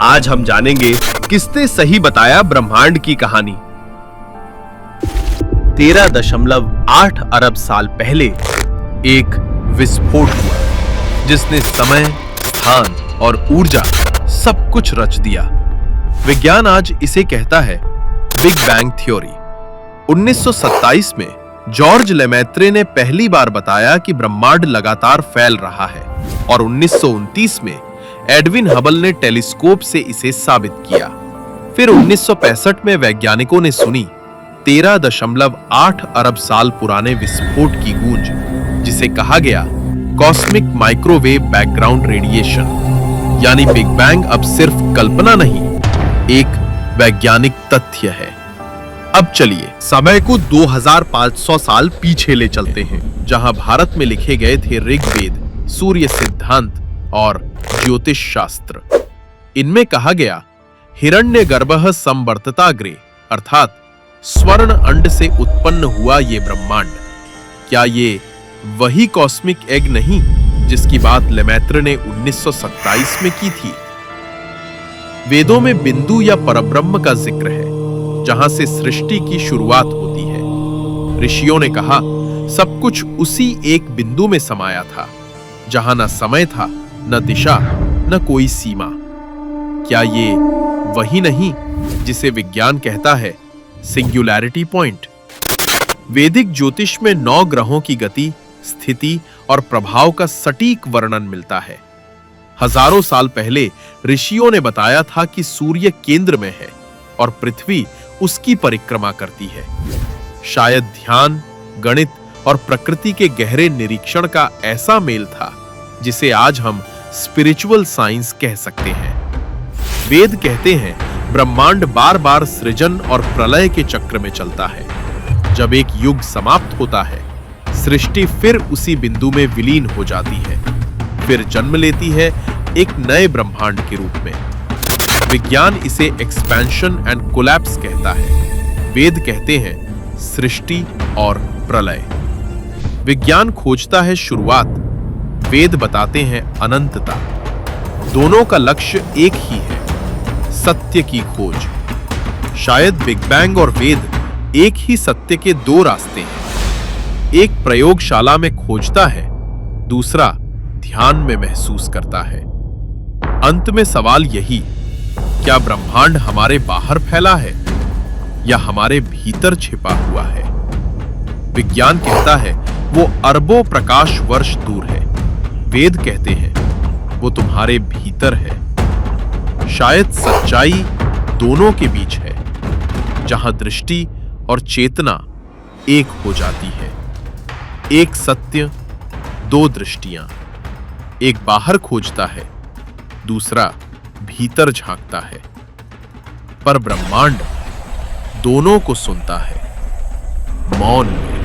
आज हम जानेंगे किसने सही बताया ब्रह्मांड की कहानी। 13.8 अरब साल पहले एक विस्फोट हुआ जिसने समय, स्थान और ऊर्जा सब कुछ रच दिया। विज्ञान आज इसे कहता है बिग बैंग थ्योरी। 1927 में जॉर्ज लेमैत्रे ने पहली बार बताया कि ब्रह्मांड लगातार फैल रहा है और 1929 में एडविन हबल ने टेलीस्कोप से इसे साबित किया। फिर 1965 में वैज्ञानिकों ने सुनी 13.8 अरब साल पुराने विस्फोट की गूंज, जिसे कहा गया कॉस्मिक माइक्रोवेव बैकग्राउंड रेडिएशन। यानी बिग बैंग अब सिर्फ कल्पना नहीं, एक वैज्ञानिक तथ्य है। अब चलिए समय को 2500 साल पीछे ले चलते हैं, जहां भारत में लिखे गए थे ऋग्वेद, सूर्य सिद्धांत और ज्योतिष शास्त्र। इनमें कहा गया हिरण्यगर्भः संवर्तताग्रे, अर्थात स्वर्ण अंड से उत्पन्न हुआ ये ब्रह्मांड। क्या ये वही कॉस्मिक एग नहीं जिसकी बात लेमैत्रे ने 1927 में की थी? वेदों में बिंदु या परब्रह्म का जिक्र है, जहां से सृष्टि की शुरुआत होती है। ऋषियों ने कहा सब कुछ उसी एक बिंदु में समाया था, जहां न समय था, न दिशा, न कोई सीमा। क्या ये वही नहीं जिसे विज्ञान कहता है सिंगुलैरिटी पॉइंट? वैदिक ज्योतिष में 9 ग्रहों की गति, स्थिति और प्रभाव का सटीक वर्णन मिलता है। हजारों साल पहले ऋषियों ने बताया था कि सूर्य केंद्र में है और पृथ्वी उसकी परिक्रमा करती है। शायद ध्यान, गणित और प्रकृति के गहरे निरीक्षण का ऐसा मेल था जिसे आज हम स्पिरिचुअल साइंस कह सकते हैं। वेद कहते हैं ब्रह्मांड बार बार सृजन और प्रलय के चक्र में चलता है। जब एक युग समाप्त होता है, सृष्टि फिर उसी बिंदु में विलीन हो जाती है, फिर जन्म लेती है एक नए ब्रह्मांड के रूप में। विज्ञान इसे एक्सपेंशन एंड कोलैप्स कहता है। वेद कहते हैं सृष्टि और प्रलय। विज्ञान खोजता है शुरुआत, वेद बताते हैं अनंतता। दोनों का लक्ष्य एक ही है, सत्य की खोज। शायद बिग बैंग और वेद एक ही सत्य के 2 रास्ते हैं। एक प्रयोगशाला में खोजता है, दूसरा ध्यान में महसूस करता है। अंत में सवाल यही, क्या ब्रह्मांड हमारे बाहर फैला है या हमारे भीतर छिपा हुआ है? विज्ञान कहता है वो अरबों प्रकाश वर्ष दूर है। वेद कहते हैं वो तुम्हारे भीतर है। शायद सच्चाई दोनों के बीच है, जहां दृष्टि और चेतना एक हो जाती है। एक सत्य, 2 दृष्टियां। एक बाहर खोजता है, दूसरा भीतर झांकता है। पर ब्रह्मांड दोनों को सुनता है, मौन में।